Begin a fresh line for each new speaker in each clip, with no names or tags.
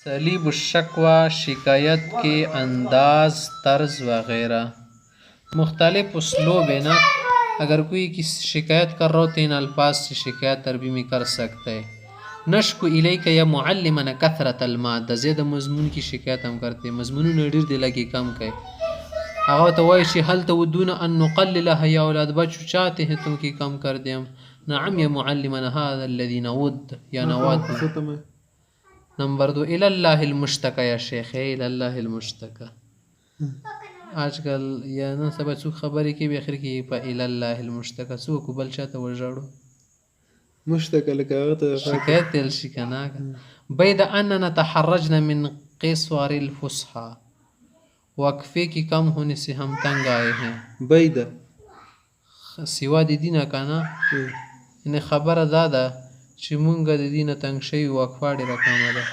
اسالیب الشکوہ شکایت کے انداز طرز وغیرہ مختلف اسلوب ہے نا. اگر کوئی کسی شکایت کر رہا ہو تو ان الفاظ سے شکایت عربی میں کر سکتا ہے. نشکو الیک یا معلمنا کثرت المادہ زیادہ مضمون کی شکایت ہم کرتے ہیں مضمونونه ډیر دی لگی کم کئ. هغه ته وایي چې هل تودون ان نقللها یا اولاد بچو چاہتے ہیں تم کی کم کر دیں. نعم یا معلمنا هذا الذي نود یا نواد. نمبر 2 الى اللہ المشتکى یا شیخ ہے الى اللہ المشتکى. آج کل یا نن سبا څوک خبرې کوي اخر کې په الى الله المشتکى څوک بل چاته وژاړو
مشتکى لکه
شکایت تل شي کنه. بيد اننا تحرجنا من قصور الفصحى وقفے کی کم ہونے سے ہم تنگ آئے ہیں.
بیدہ
سوا د دینه کنه ان خبره داده چې مونږ د دینه تنگ شوي وقفه ډېره کمه ده.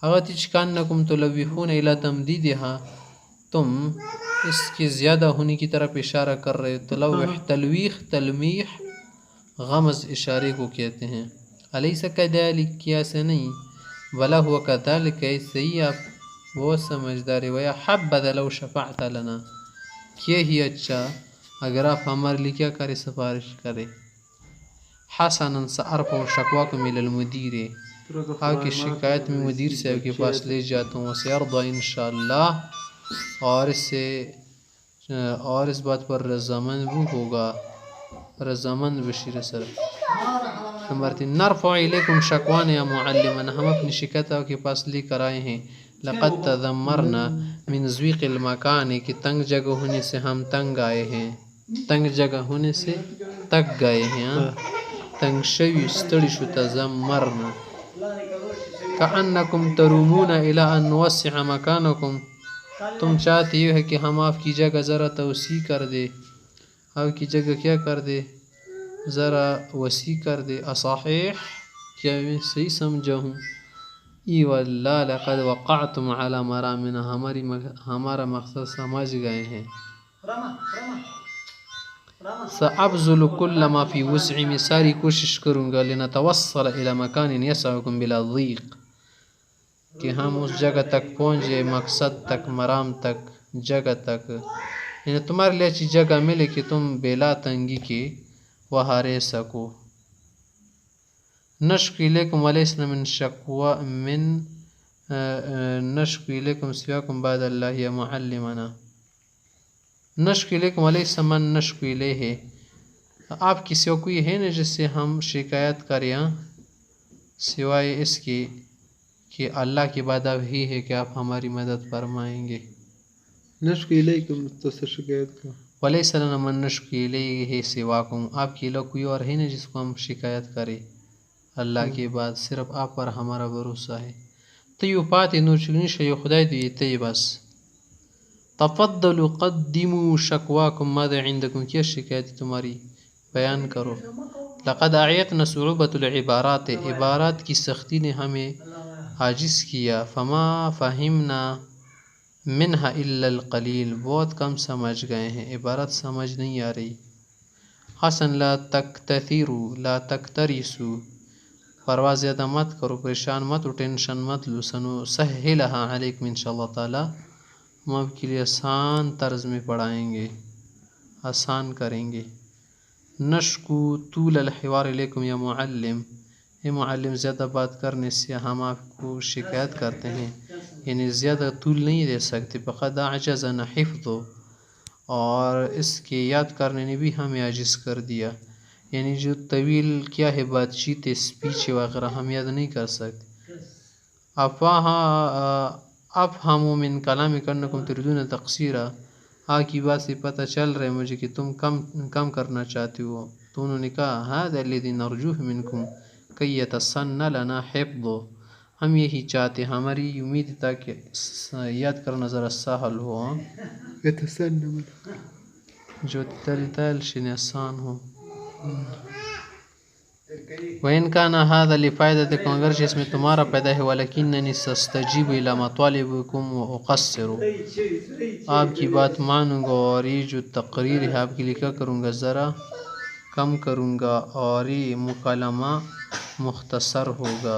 هغه تی چې کانکم تلوحون الی تمدیدها تم اس کے زیادہ ہونے کی طرف اشارہ کر رہے. تلوح تلویح تلمیح غمز اشارے کو کہتے ہیں. الیس کذالک کیا ایسا نہیں بلا ہوا کذالک ایسے ہی آپ بہت سمجھدار ہے. ویا حبذا لو شفعت لنا کیا ہی اچھا اگر آپ ہمارے لیے کیا کرے سفارش کرے. حسنا سارفع شکواکم الی المدیر آپ کی شکایت میں مدیر سے آپ کے پاس لے جاتا ہوں. وسیرضی انشاءاللہ اور اس بات پر رضامند بھی ہوگا رضامند بشیر سر. نمبر 3 نرفع الیکم شکوان یا معلمنا ہم اپنی شکایت آپ کے پاس لے کر آئے ہیں. لقد تذمرنا من ضیق المکان کہ تنگ جگہ ہونے سے ہم تنگ آئے ہیں. تنگ جگہ ہونے سے تک گئے ہیں تنگ شوی ستڑی شو تذمرنا. کأنکم ترومون الی ان نوسع مکانکم تم چاہتے یہ ہے کہ ہم آپ کی جگہ ذرا توسیع کر دے آپ کی جگہ کیا کر دے ذرا وسیع کر دے. اصحیح کیا میں صحیح سمجھا ہوں. ای واللہ لقد وقعتم علی مرامنا ہمارا مقصد سمجھ گئے ہیں. سأبذل كل ما في وسعي میں ساری کوشش کروں گا لنتوصل الى مکان یسعکم بلا ضیق کہ ہم اس جگہ تک پہنچے مقصد تک مرام تک جگہ تک یعنی تمہارے لیے اچھی جگہ ملے کہ تم بلا تنگی کے وہاں رہ سکو. نشکو الیکم ولیسنا من شکوا من نشکو الیکم سواکم بعد اللہ یا معلمنا. نشکو الیکم ولیسنا من نشکو الیہ آپ کی سوا کوئی ہے نا جس سے ہم شکایت کریں سوائے اس کی کہ اللہ کی بعد اب ہی ہے کہ آپ ہماری مدد فرمائیں گے.
نشکو الیکم تو سے شکایت کا
ولیس لنا من نشکو الیہ سواکم آپ کی لوگ کوئی اور ہے نا جس کو ہم شکایت کریں اللہ کے بعد صرف آپ پر ہمارا بھروسہ ہے. تیو پاتے نور چکنی شیو خدای دیئے تی بس. تفضلوا قدموا شکواکم ماذا عندکم کیا شکایت تمہاری بیان کرو. لقد اعیقنا صعوبت العبارات عبارات کی سختی نے ہمیں عاجز کیا. فما فہمنا منہا الا القلیل بہت کم سمجھ گئے ہیں عبارت سمجھ نہیں آ رہی. حسن لا تکتثروا لا تکترسوا پرواہ زیادہ مت کرو پریشان مت و ٹینشن مت لو. سنو سہلها علیکم انشاءاللہ تعالی ہم آپ کے لیے آسان طرز میں پڑھائیں گے آسان کریں گے. نشکو طول الحوار علیکم یا معلم اے معلم زیادہ بات کرنے سے ہم آپ کو شکایت کرتے ہیں یعنی زیادہ طول نہیں دے سکتے. فقد اعجزنا حفظو اور اس کے یاد کرنے نے بھی ہمیں عاجز کر دیا یعنی جو طویل کیا ہے بات چیت اسپیچ وغیرہ ہم یاد نہیں کر سکتے. افہموا من کلام کنکم تريدون تقصیرا آپ کی بات سے پتہ چل رہا ہے مجھے کہ تم کم کرنا چاہتے ہو. تو انہوں نے کہا هذا الذي نرجوه منكم كي يتسنى لنا حفظه ہم یہی چاہتے ہیں ہماری امید تھا کہ یاد کرنا ذرا سہل ہو جو تل شن آسان ہو. وَإِنْ كَانَ هَذَا لِفَائِدَتِكُمْ اگرچہ اس میں تمہارا پیدا ہے وَلَكِنَّنِي سَأَسْتَجِيبُ إِلَى مَطَالِبِكُمْ وَأُقَصِّرُ آپ کی بات مانوں گا اور یہ جو تقریر ہے آپ کے لیے کیا کروں گا ذرا کم کروں گا اور یہ مکالمہ مختصر ہوگا.